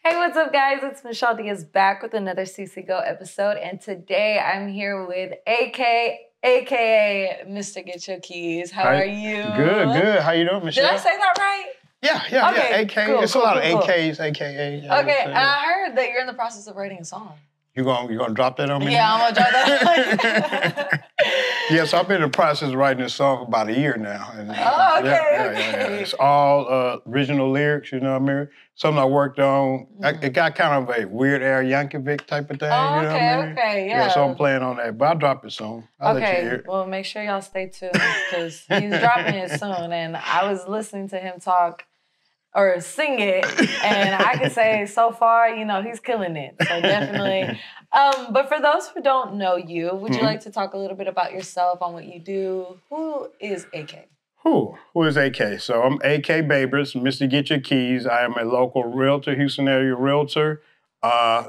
Hey, what's up, guys? It's Michelle Diaz back with another CCGO episode, and today I'm here with aka Mr. Get Your Keys. How are you? Good. How you doing, Michelle? Did I say that right? Yeah. AK. Cool, It's a lot of cool. AKs, AKA. Okay, and I heard that you're in the process of writing a song. You gonna drop that on me? Yeah, I'm gonna drop that. Yes, I've been in the process of writing this song for about a year now. And, okay. It's all original lyrics, you know what I mean? Something I worked on. It got kind of a Weird Al Yankovic type of thing, you know what I mean? Okay, yeah. So I'm playing on that, but I'll drop it soon. I'll let you hear it. Well, make sure y'all stay tuned because he's dropping it soon, and I was listening to him talk or sing it, and I can say so far, he's killing it. So definitely. But for those who don't know you, would you like to talk a little bit about yourself, on what you do? Who is AK? Who is AK? So I'm AK Babers, Mr. Get Your Keys. I am a local realtor, Houston area realtor,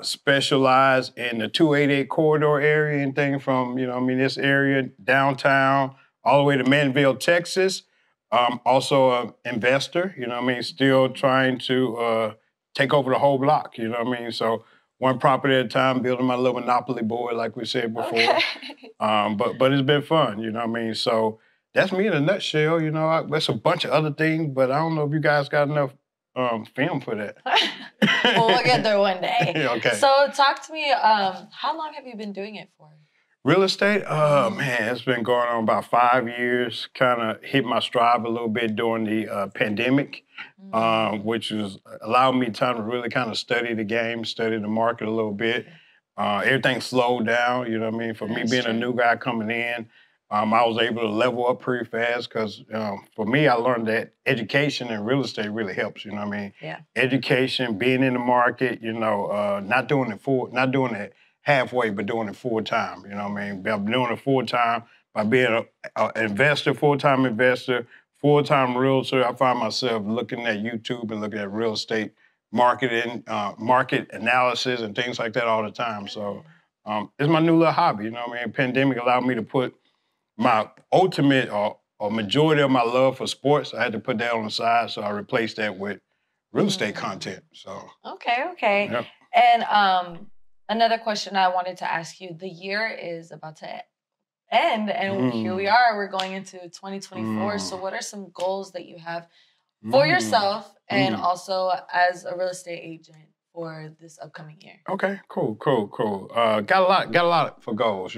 specialized in the 288 corridor area and things from, this area, downtown, all the way to Manville, Texas. Also an investor, still trying to take over the whole block, So one property at a time, building my little monopoly board, like we said before. Okay. But it's been fun, So that's me in a nutshell, There's a bunch of other things, but I don't know if you guys got enough film for that. Well, we'll get there one day. Okay. So talk to me, how long have you been doing it for? Real estate? Oh, man, it's been going on about 5 years. Kind of hit my stride a little bit during the pandemic, which was allowed me time to really kind of study the game, study the market a little bit. Everything slowed down, For me being a new guy coming in, I was able to level up pretty fast because for me, I learned that education and real estate really helps, Yeah. Education, being in the market, not doing it halfway, but doing it full time, By doing it full time, by being an investor, full-time investor, full-time realtor, I find myself looking at YouTube and looking at real estate marketing, market analysis and things like that all the time. So it's my new little hobby, Pandemic allowed me to put my ultimate or majority of my love for sports, I had to put that on the side, so I replaced that with real estate content. So Okay. Yep. And another question I wanted to ask you, the year is about to end, and here we are, we're going into 2024. So what are some goals that you have for yourself and also as a real estate agent for this upcoming year? Okay, cool. Got a lot for goals,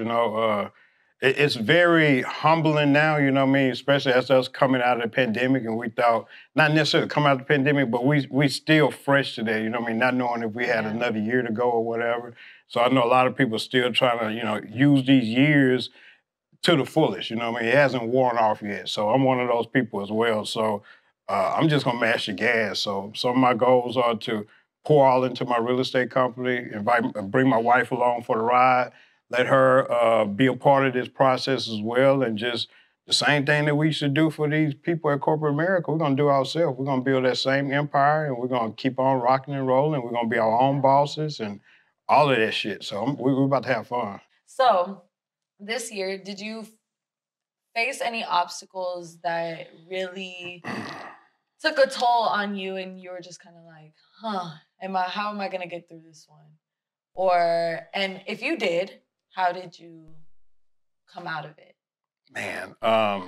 It's very humbling now, especially as us coming out of the pandemic, and we thought, not necessarily coming out of the pandemic, but we still fresh today, not knowing if we had another year to go or whatever. So I know a lot of people still trying to, use these years to the fullest, It hasn't worn off yet. So I'm one of those people as well. So I'm just gonna mash the gas. So some of my goals are to pour all into my real estate company, bring my wife along for the ride, let her be a part of this process as well, and just the same thing that we should do for these people at corporate America, we're gonna do ourselves. We're gonna build that same empire, and we're gonna keep on rocking and rolling. We're gonna be our own bosses and all of that shit. So we're about to have fun. So this year, did you face any obstacles that really took a toll on you, and you were just kind of like, how am I gonna get through this one? And if you did, how did you come out of it? Man, a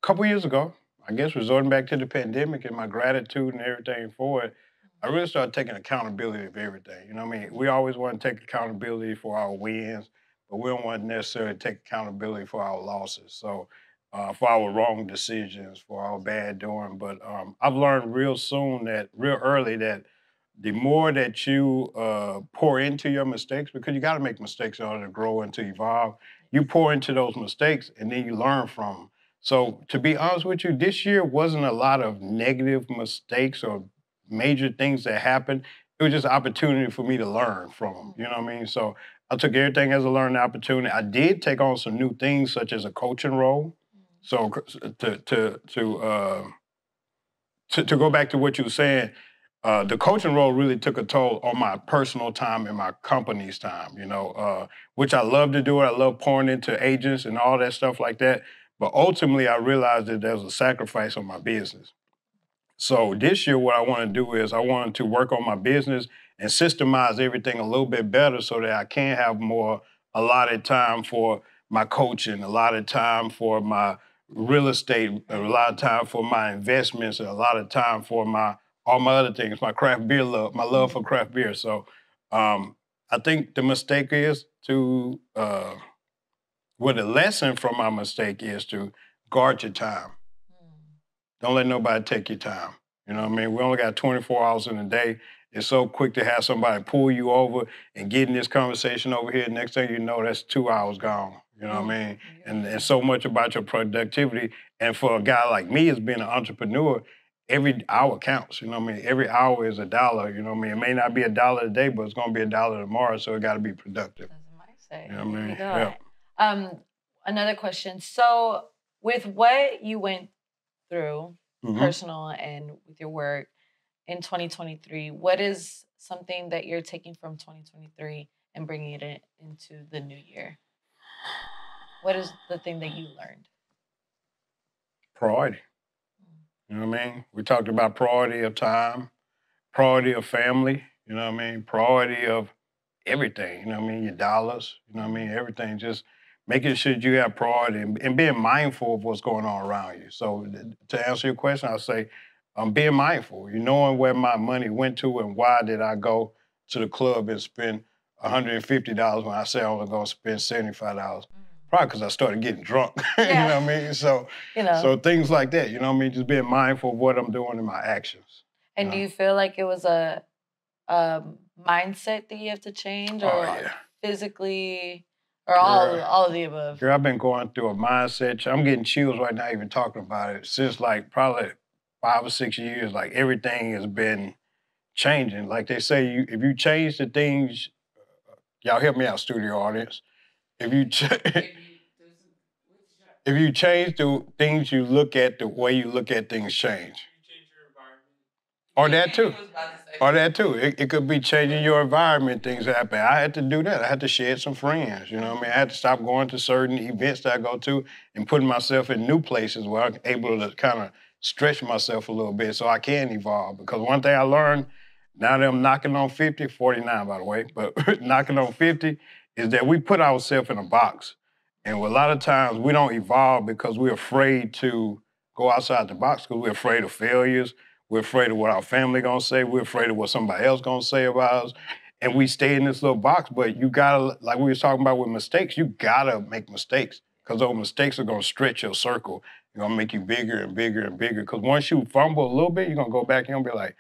couple years ago, I guess resorting back to the pandemic and my gratitude and everything for it, I really started taking accountability of everything. We always want to take accountability for our wins, but we don't want to necessarily take accountability for our losses. So for our wrong decisions, for our bad doing. But I've learned real early that the more that you pour into your mistakes, because you got to make mistakes in order to grow and to evolve, you pour into those mistakes and then you learn from them. So to be honest with you, this year wasn't a lot of negative mistakes or major things that happened. It was just an opportunity for me to learn from them, So I took everything as a learning opportunity. I did take on some new things, such as a coaching role. So to go back to what you were saying, the coaching role really took a toll on my personal time and my company's time, which I love to do. I love pouring into agents and all that stuff like that. But ultimately, I realized that there was a sacrifice on my business. So this year, what I want to do is I want to work on my business and systemize everything a little bit better so that I can have more allotted time for my coaching, a lot of time for my real estate, a lot of time for my investments, and a lot of time for my all my other things, my craft beer love, my love for craft beer. So I think the mistake is to well, the lesson from my mistake is to guard your time. Don't let nobody take your time. You know what I mean? We only got 24 hours in a day. It's so quick to have somebody pull you over and get in this conversation over here. Next thing you know, that's 2 hours gone. You know what I mean? And so much about your productivity. And for a guy like me, as being an entrepreneur, every hour counts. You know what I mean? Every hour is $1. You know what I mean? It may not be $1 today, but it's going to be $1 tomorrow. So it got to be productive. As I might say. You know what I mean? Yeah. Another question. So with what you went through, personal and with your work in 2023, what is something that you're taking from 2023 and bringing it into the new year? What is the thing that you learned? Priority. You know what I mean? We talked about priority of time, priority of family, you know what I mean? Priority of everything, you know what I mean? Your dollars, you know what I mean? Everything, just making sure you have priority and being mindful of what's going on around you. So to answer your question, I'll say being mindful, you knowing where my money went to and why did I go to the club and spend $150 when I said I was going to spend $75. Probably because I started getting drunk, you know what I mean? So, so things like that, you know what I mean? Just being mindful of what I'm doing in my actions. And do you feel like it was a mindset that you have to change, or physically, or all of the above? Girl, I've been going through a mindset. I'm getting chills right now even talking about it. Since like probably 5 or 6 years, like everything has been changing. Like they say, if you change the things, y'all help me out, studio audience. If you if you change the things you look at, the way you look at things change. Or that too. Or that too. It could be changing your environment, things happen. I had to do that. I had to shed some friends, you know what I mean? I had to stop going to certain events that I go to and putting myself in new places where I'm able to kind of stretch myself a little bit so I can evolve. Because one thing I learned, now that I'm knocking on 50, 49 by the way, but knocking on 50, is that we put ourselves in a box. And a lot of times we don't evolve because we're afraid to go outside the box because we're afraid of failures. We're afraid of what our family gonna say. We're afraid of what somebody else gonna say about us. And we stay in this little box, but you gotta, like we was talking about with mistakes, you gotta make mistakes because those mistakes are gonna stretch your circle. They're gonna make you bigger and bigger and bigger. Because once you fumble a little bit, you're gonna go back and be like,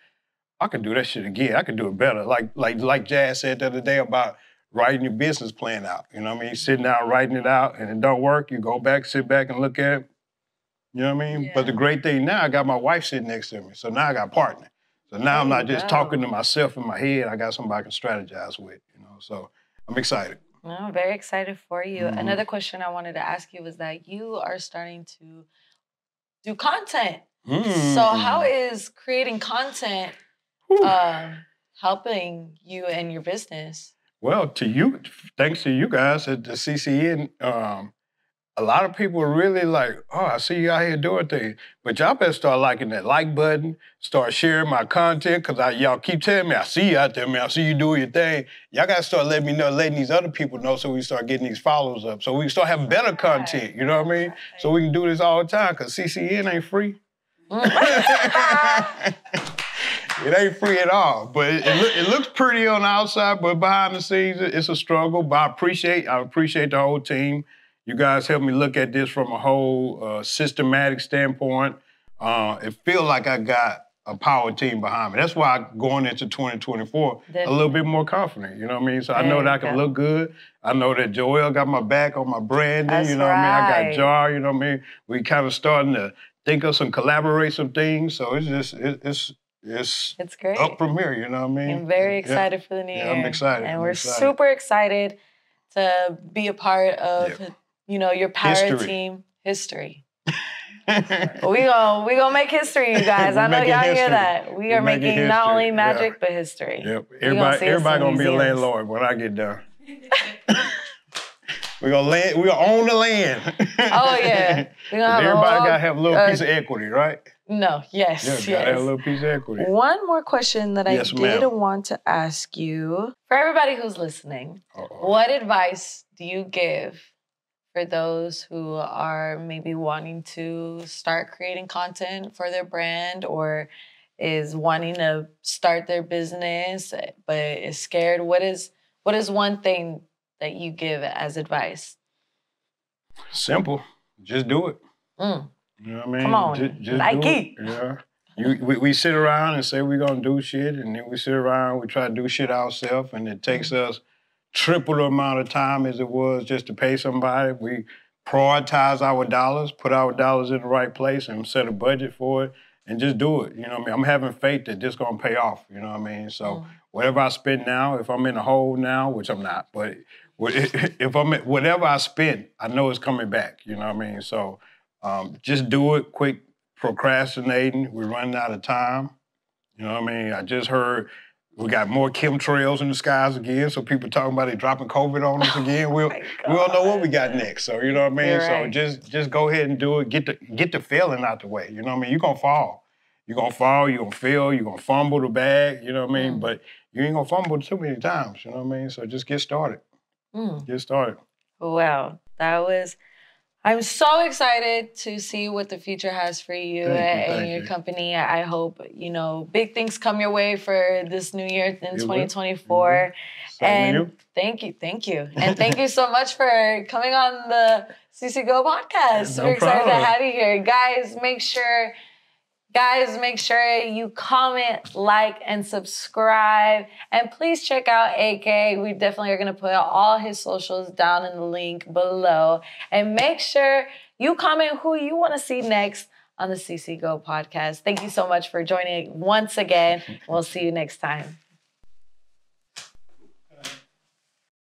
I can do that shit again. I can do it better. Like Jazz said the other day about writing your business plan out. You know what I mean? Sitting down, writing it out, and it don't work, you go back, sit back and look at it. You know what I mean? Yeah. But the great thing now, I got my wife sitting next to me. So now I got a partner. So now I'm not just talking to myself in my head. I got somebody I can strategize with, you know? So I'm excited. No, I'm very excited for you. Another question I wanted to ask you was that you are starting to do content. So how is creating content helping you and your business? Well, to you, thanks to you guys at the CCN, a lot of people are really like, oh, I see you out here doing things. But y'all better start liking that like button, start sharing my content, because y'all keep telling me, I see you out there, man. I see you doing your thing. Y'all got to start letting me know, letting these other people know so we start getting these followers up. So we can start having better content, you know what I mean? So we can do this all the time, because CCN ain't free. It ain't free at all, but it looks pretty on the outside, but behind the scenes, it's a struggle. But I appreciate the whole team. You guys helped me look at this from a whole systematic standpoint. It feels like I got a power team behind me. That's why going into 2024, a little bit more confident, you know what I mean? So I know that I can look good. I know that Joel got my back on my branding, you know what I mean? I got Jar, you know what I mean? We kind of starting to think of collaborate some things. So it's just, it's great. Up from here, you know what I mean? I'm very excited for the new year. I'm excited. And we're super excited to be a part of, you know, your power team history. we gonna make history, you guys. I know y'all hear that. We are making not only magic, but history. Yep. Everybody gonna be a landlord when I get done. We're gonna own the land. Oh yeah. Everybody gotta have a little piece of equity, right? No, yes, Yeah, gotta have a little piece of equity. One more question that Yes, I did ma'am. want to ask you. For everybody who's listening, Uh-oh. what advice do you give for those who are maybe wanting to start creating content for their brand or is wanting to start their business but is scared? What is one thing that you give as advice? Simple. Just do it. Mm. You know what I mean? Come on, just Nike. do it. Yeah. We sit around and say we're gonna do shit, and then we sit around, we try to do shit ourselves, and it takes us triple the amount of time as it was just to pay somebody. We prioritize our dollars, put our dollars in the right place, and set a budget for it, and just do it. You know what I mean? I'm having faith that this gonna pay off. You know what I mean? So whatever I spend now, if I'm in a hole now, which I'm not, but if whatever I spend, I know it's coming back. You know what I mean? So just do it. Quit procrastinating. We're running out of time. You know what I mean? I just heard we got more chemtrails in the skies again, so people talking about it dropping COVID on us again. We don't know what we got next. So you know what I mean? You're right. So just go ahead and do it. Get the failing out the way. You know what I mean? You're gonna fall. You're gonna fall, you're gonna fail, you're gonna fumble the bag, you know what I mean? But you ain't gonna fumble too many times, you know what I mean? So just get started. Get started. Wow, I'm so excited to see what the future has for you and your company. I hope, big things come your way for this new year in 2024. And thank you. And thank you so much for coming on the CCGO podcast. We're excited to have you here. Guys, make sure you comment, like, and subscribe. And please check out AK. We definitely are going to put all his socials down in the link below. And make sure you comment who you want to see next on the CCGO podcast. Thank you so much for joining once again. We'll see you next time.